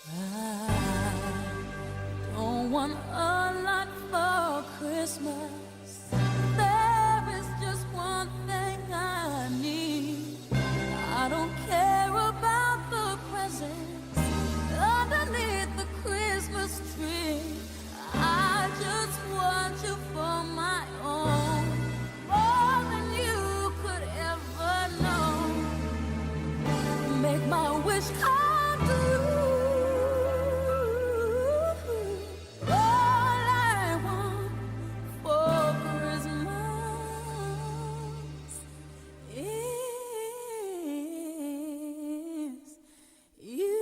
I don't want a lot for Christmas. There is just one thing I need. I don't care about the presents underneath the Christmas tree. I just want you for my own, more than you could ever know. Make my wish come true. All I want for Christmas is you.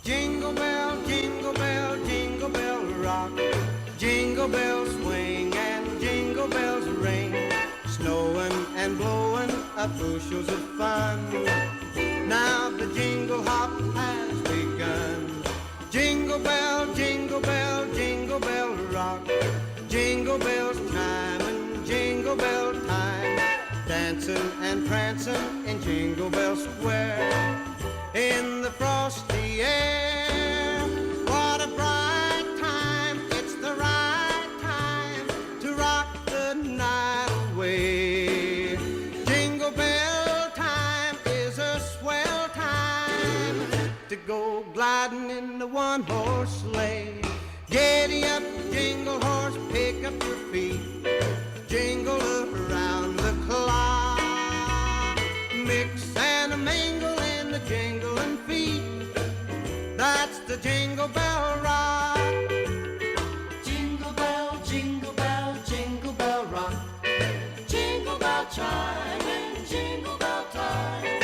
Jingle bell, jingle bell rock. Jingle bells swing and jingle bells ring. Snowing and blowing up bushels of fun. Now the jingle hop has begun. Jingle bell, jingle bell, jingle bell rock. Jingle bells chime and jingle bell time. Dancing and prancing in Jingle Bell Square. In the frosty air, what a bright time. It's the right time to rock the night away. Jingle bell time is a swell time to go gliding in the one-horse sleigh. Giddy up, jingle horse, pick up your feet. Jingle around the clock. Mix and a mingle in the jingling feet. That's the Jingle Bell Rock. Jingle bell, jingle bell, jingle bell rock. Jingle bell chime and jingle bell time.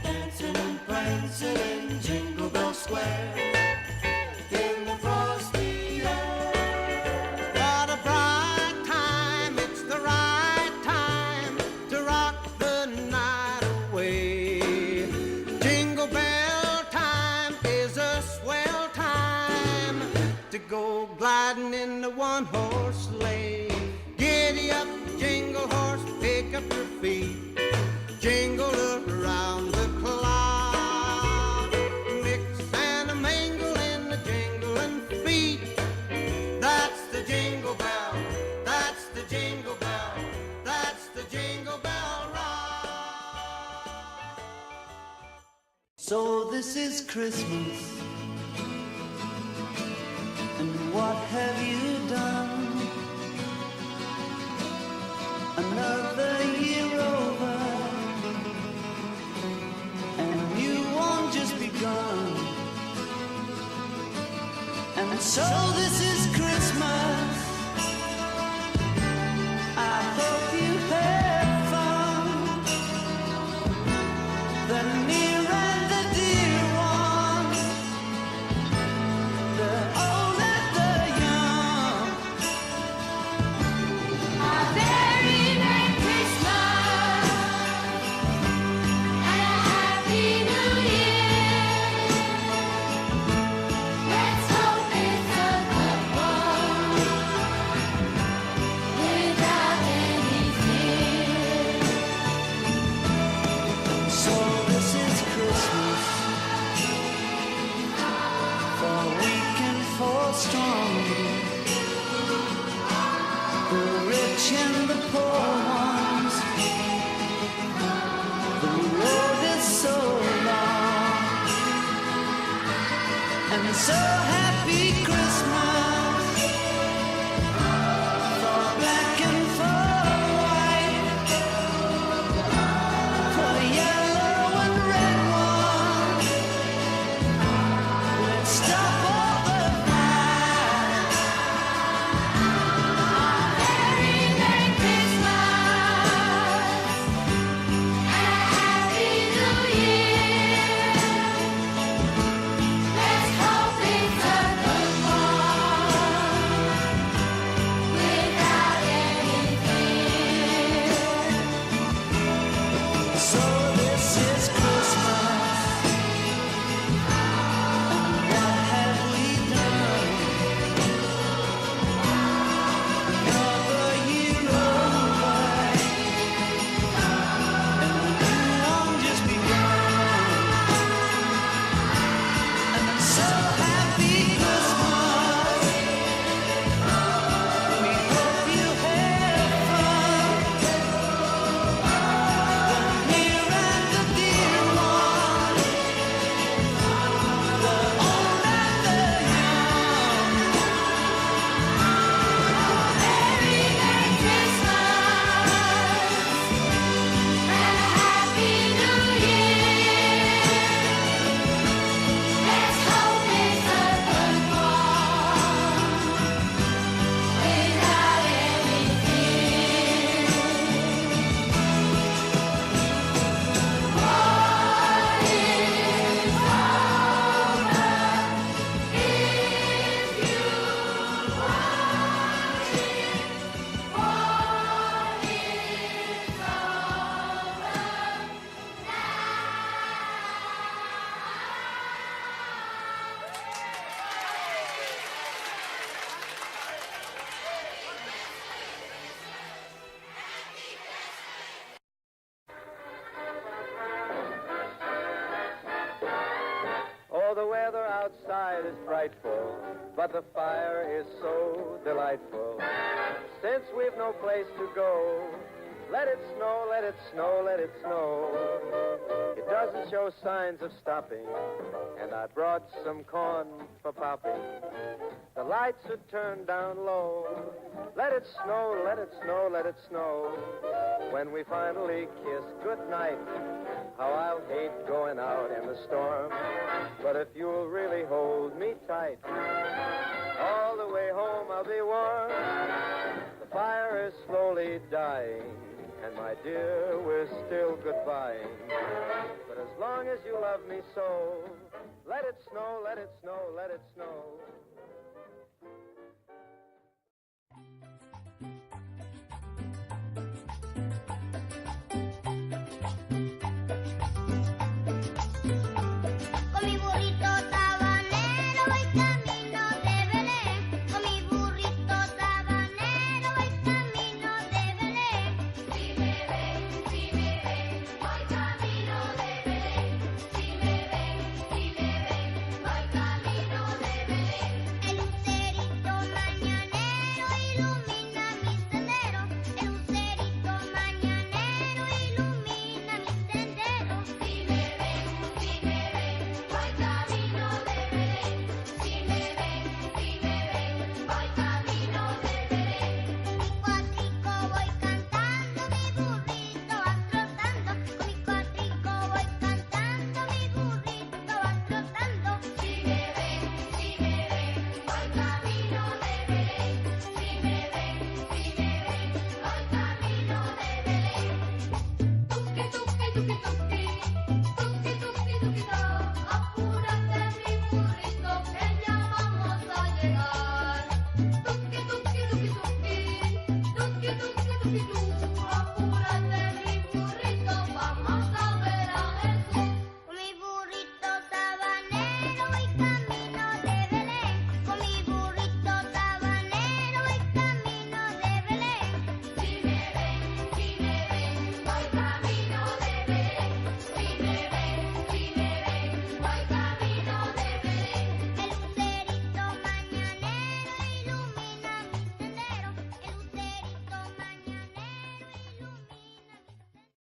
Dancing and prancing in Jingle Bell Square. In the frosty air. What a bright time, it's the right time to rock the night away. Jingle bell time is a swell time to go gliding in the one-horse sleigh. Giddy up, jingle horse, pick up your feet. Jingle around the clock. Mix and a mingle in the jingling feet. That's the jingle bell, that's the jingle bell, that's the Jingle Bell Rock. So this is Christmas. what have you done? Another year over, and a new one just begun. And so this is Christmas. I hope you had fun. The near and the dear ones, the old and the young. A very Merry Christmas and a Happy New Year. Let's hope it's a good one without any fear. So this is Christmas, for weak and for strong, the rich and the poor ones. The road is so long, and so happy Christmas for black and for white, for yellow and red ones. Let's stop all the fight. Very Merry Christmas and a Happy New Year. Let's hope it's a good one without any fear. So this is Christmas, and what have we done? Another year over, and a new one just begun. And I'm so happy Christmas. We hope you had fun. The near and the dear ones, the old and the young. Very Merry Christmas and a Happy New Year. Let's hope it's a good one without any fear. What is Oh, the weather outside is frightful, but the fire is so delightful. Since we've no place to go, let it snow, let it snow, let it snow. It doesn't show signs of stopping, and I brought some corn for popping. The lights are turned down low. Let it snow, let it snow, let it snow. When we finally kiss goodnight, how I'll hate going out in the storm. But if you'll really hold me tight, all the way home I'll be warm. The fire is slowly dying, and my dear, we're still goodbying. But as long as you love me so, let it snow, let it snow, let it snow.